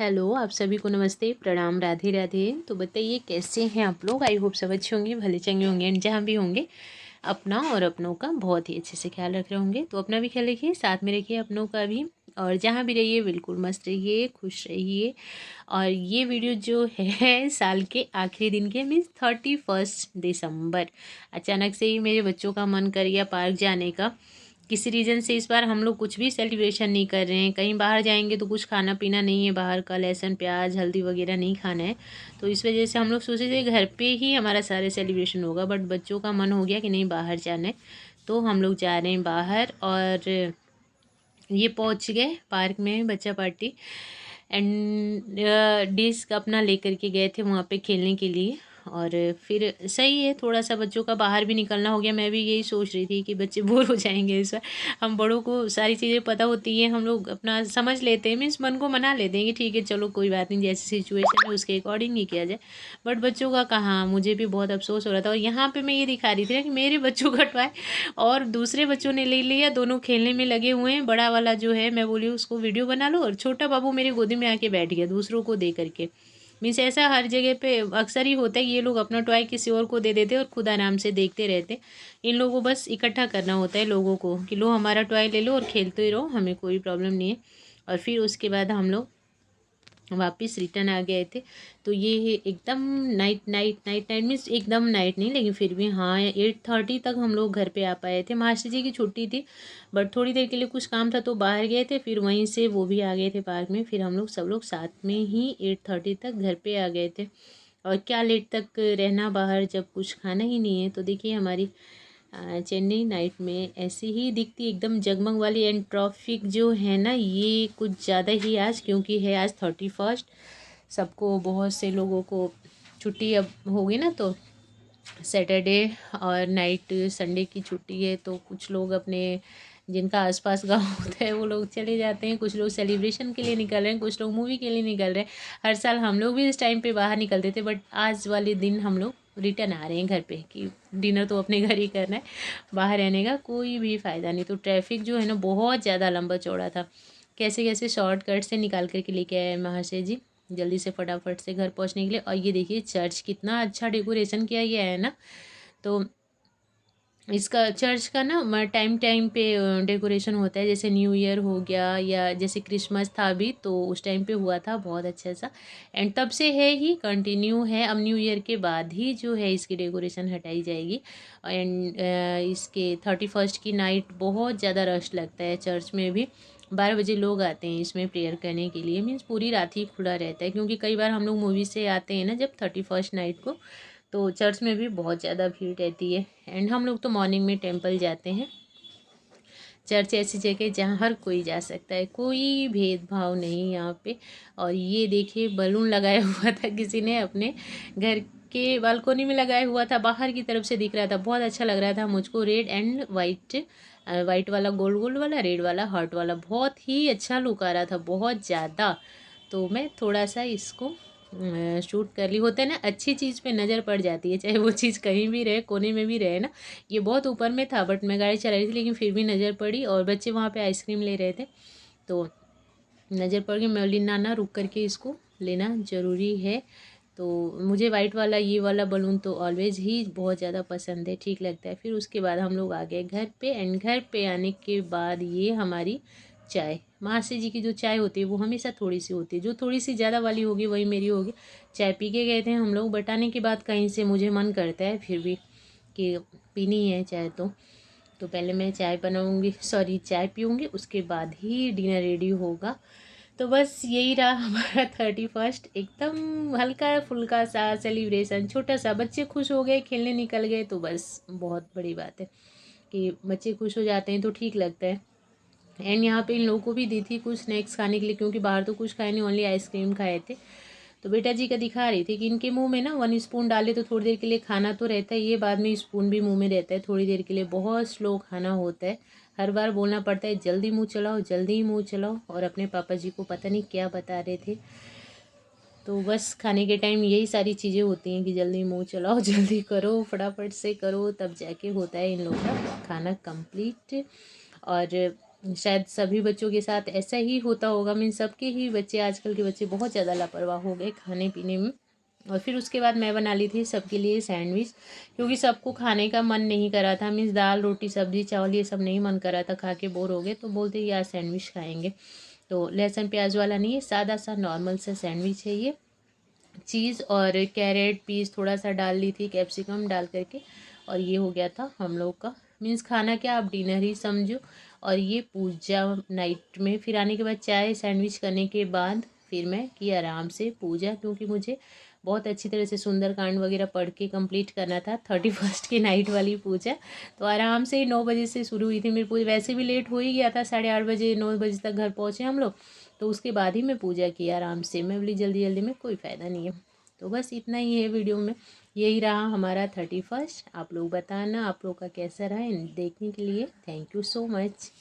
Hello, आप सभी को नमस्ते, प्रणाम, राधे राधे। तो बताइए कैसे हैं आप लोग? आई होप सब अच्छे होंगे, भले चंगे होंगे एंड जहाँ भी होंगे अपना और अपनों का बहुत ही अच्छे से ख्याल रख रहे होंगे। तो अपना भी ख्याल रखिए, साथ में रखिए अपनों का भी। और जहाँ भी रहिए बिल्कुल मस्त रहिए, खुश रहिए। और ये वीडियो जो है साल के आखिरी दिन के मीन्स 31 दिसंबर। अचानक से ही मेरे बच्चों का मन कर गया पार्क जाने का। किसी रीज़न से इस बार हम लोग कुछ भी सेलिब्रेशन नहीं कर रहे हैं। कहीं बाहर जाएंगे तो कुछ खाना पीना नहीं है बाहर का, लहसुन प्याज हल्दी वगैरह नहीं खाना है। तो इस वजह से हम लोग सोचे थे घर पे ही हमारा सारे सेलिब्रेशन होगा, बट बच्चों का मन हो गया कि नहीं बाहर जाना है। तो हम लोग जा रहे हैं बाहर। और ये पहुंच गए पार्क में बच्चा पार्टी एंड डिस्क अपना लेकर के गए थे वहाँ पे खेलने के लिए। और फिर सही है, थोड़ा सा बच्चों का बाहर भी निकलना हो गया। मैं भी यही सोच रही थी कि बच्चे बोर हो जाएंगे इस बार। हम बड़ों को सारी चीज़ें पता होती हैं, हम लोग अपना समझ लेते हैं, मीन्स मन को मना लेते हैं कि ठीक है चलो कोई बात नहीं, जैसी सिचुएशन है उसके अकॉर्डिंग ही किया जाए। बट बच्चों का कहाँ, मुझे भी बहुत अफसोस हो रहा था। और यहाँ पे मैं ये दिखा रही थी ना कि मेरे बच्चों का टॉय और दूसरे बच्चों ने ले लिया, दोनों खेलने में लगे हुए हैं। बड़ा वाला जो है मैं बोली उसको वीडियो बना लो, और छोटा बाबू मेरे गोदी में आके बैठ गया दूसरों को दे करके। मीन्स ऐसा हर जगह पे अक्सर ही होता है कि ये लोग अपना टॉय किसी और को दे देते हैं और खुद आराम से देखते रहते। इन लोगों को बस इकट्ठा करना होता है लोगों को कि लो हमारा टॉय ले लो और खेलते ही रहो, हमें कोई प्रॉब्लम नहीं है। और फिर उसके बाद हम लोग वापस रिटर्न आ गए थे। तो ये है एकदम night night night night means एकदम नाइट नहीं, लेकिन फिर भी हाँ 8:30 तक हम लोग घर पे आ पाए थे। मास्टर जी की छुट्टी थी, बट थोड़ी देर के लिए कुछ काम था तो बाहर गए थे, फिर वहीं से वो भी आ गए थे पार्क में। फिर हम लोग सब लोग साथ में ही 8:30 तक घर पे आ गए थे। और क्या लेट तक रहना बाहर जब कुछ खाना ही नहीं है। तो देखिए हमारी चेन्नई नाइट में ऐसी ही दिखती एकदम जगमग वाली। एंड ट्रैफिक जो है ना ये कुछ ज़्यादा ही आज, क्योंकि है आज 31। सबको बहुत से लोगों को छुट्टी अब होगी ना, तो सैटरडे और नाइट संडे की छुट्टी है। तो कुछ लोग अपने जिनका आसपास गांव होता है वो लोग चले जाते हैं, कुछ लोग सेलिब्रेशन के लिए निकल रहे हैं, कुछ लोग मूवी के लिए निकल रहे हैं। हर साल हम लोग भी इस टाइम पे बाहर निकलते थे, बट आज वाले दिन हम लोग रिटर्न आ रहे हैं घर पे कि डिनर तो अपने घर ही करना है, बाहर रहने का कोई भी फ़ायदा नहीं। तो ट्रैफिक जो है ना बहुत ज़्यादा लंबा चौड़ा था। कैसे कैसे शॉर्टकट से निकाल करके लेके आए महाशय जी जल्दी से फटाफट से घर पहुंचने के लिए। और ये देखिए चर्च कितना अच्छा डेकोरेशन किया गया है ना। तो इसका चर्च का ना टाइम टाइम पे डेकोरेशन होता है, जैसे न्यू ईयर हो गया या जैसे क्रिसमस था अभी तो उस टाइम पे हुआ था बहुत अच्छा सा। एंड तब से है ही कंटिन्यू है, अब न्यू ईयर के बाद ही जो है इसकी डेकोरेशन हटाई जाएगी। एंड इसके 31 की नाइट बहुत ज़्यादा रश लगता है चर्च में भी। 12 बजे लोग आते हैं इसमें प्रेयर करने के लिए, मीन्स पूरी रात ही खुला रहता है। क्योंकि कई बार हम लोग मूवी से आते हैं ना जब 31 नाइट को, तो चर्च में भी बहुत ज़्यादा भीड़ रहती है। एंड हम लोग तो मॉर्निंग में टेंपल जाते हैं। चर्च ऐसी जगह जहाँ हर कोई जा सकता है, कोई भेदभाव नहीं यहाँ पे। और ये देखिए बलून लगाया हुआ था किसी ने अपने घर के बालकोनी में लगाया हुआ था, बाहर की तरफ से दिख रहा था, बहुत अच्छा लग रहा था मुझको। रेड एंड वाइट, वाइट वाला गोल गोल वाला, रेड वाला हार्ट वाला, बहुत ही अच्छा लुक आ रहा था बहुत ज़्यादा। तो मैं थोड़ा सा इसको शूट कर ली। होता है ना अच्छी चीज़ पे नज़र पड़ जाती है, चाहे वो चीज़ कहीं भी रहे, कोने में भी रहे ना। ये बहुत ऊपर में था बट मैं गाड़ी चला रही थी, लेकिन फिर भी नज़र पड़ी। और बच्चे वहाँ पे आइसक्रीम ले रहे थे तो नज़र पड़ गई। मैं बोली ना ना रुक करके इसको लेना ज़रूरी है। तो मुझे वाइट वाला ये वाला बलून तो ऑलवेज ही बहुत ज़्यादा पसंद है, ठीक लगता है। फिर उसके बाद हम लोग आ गए घर पे। एंड घर पे आने के बाद ये हमारी चाय, महाशय जी की जो चाय होती है वो हमेशा थोड़ी सी होती है, जो थोड़ी सी ज़्यादा वाली होगी वही मेरी होगी। चाय पी के गए थे हम लोग, बट आने के बाद कहीं से मुझे मन करता है फिर भी कि पीनी है चाय। तो पहले मैं चाय बनाऊंगी, सॉरी चाय पीऊँगी, उसके बाद ही डिनर रेडी होगा। तो बस यही रहा हमारा 31। एकदम हल्का फुल्का सा सेलिब्रेशन, छोटा सा। बच्चे खुश हो गए, खेलने निकल गए, तो बस बहुत बड़ी बात है कि बच्चे खुश हो जाते हैं तो ठीक लगता है। एंड यहाँ पे इन लोगों को भी दी थी कुछ स्नैक्स खाने के लिए, क्योंकि बाहर तो कुछ खाए नहीं, ओनली आइसक्रीम खाए थे। तो बेटा जी का दिखा रही थी कि इनके मुंह में ना 1 स्पून डाले तो थोड़ी देर के लिए खाना तो रहता है, ये बाद में स्पून भी मुंह में रहता है थोड़ी देर के लिए, बहुत स्लो खाना होता है। हर बार बोलना पड़ता है जल्दी मुंह चलाओ, जल्दी मुंह चलाओ। और अपने पापा जी को पता नहीं क्या बता रहे थे। तो बस खाने के टाइम यही सारी चीज़ें होती हैं कि जल्दी मुंह चलाओ, जल्दी करो, फटाफट से करो, तब जाके होता है इन लोगों का खाना कंप्लीट। और शायद सभी बच्चों के साथ ऐसा ही होता होगा, मीन सबके ही बच्चे, आजकल के बच्चे बहुत ज़्यादा लापरवाह हो गए खाने पीने में। और फिर उसके बाद मैं बना ली थी सबके लिए सैंडविच, क्योंकि सबको खाने का मन नहीं करा था, मीन्स दाल रोटी सब्जी चावल ये सब नहीं मन करा था, खा के बोर हो गए, तो बोलते यार सैंडविच खाएंगे। तो लहसुन प्याज वाला नहीं है, सादा सा नॉर्मल सा सैंडविच है ये। चीज़ और कैरेट पीस थोड़ा सा डाल ली थी, कैप्सिकम डाल करके, और ये हो गया था हम लोग का, मीन्स खाना क्या आप डिनर ही समझो। और ये पूजा नाइट में, फिर आने के बाद चाय सैंडविच करने के बाद फिर मैं की आराम से पूजा, क्योंकि मुझे बहुत अच्छी तरह से सुंदरकांड वगैरह पढ़ के कंप्लीट करना था 31st की नाइट वाली पूजा। तो आराम से 9 बजे से शुरू हुई थी मेरी पूजा, वैसे भी लेट हो ही गया था, 8:30 बजे 9 बजे तक घर पहुँचे हम लोग। तो उसके बाद ही मैं पूजा की आराम से, मैं बोली जल्दी जल्दी में कोई फ़ायदा नहीं है। तो बस इतना ही है वीडियो में, यही रहा हमारा 31st। आप लोग बताना आप लोग का कैसा रहा, देखने के लिए थैंक यू सो मच।